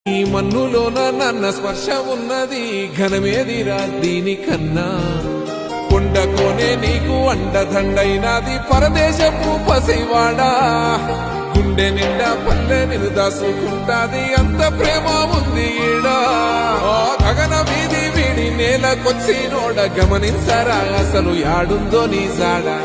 ఈ మన్నులోన నన్న స్పర్శ ఉన్నది ఘనమేదిరా దీనికన్నా కొండకోనే నీకు అండదండైనది పరదేశపు పసివాడా గుండె నిండా పల్లె నిరుదాసుకుంటాది అంత ప్రేమ ఉంది ఈడా గగన వీధి వీడి నేలకొచ్చినోడ గమనించరా అసలు యాడుందో నీ జాడా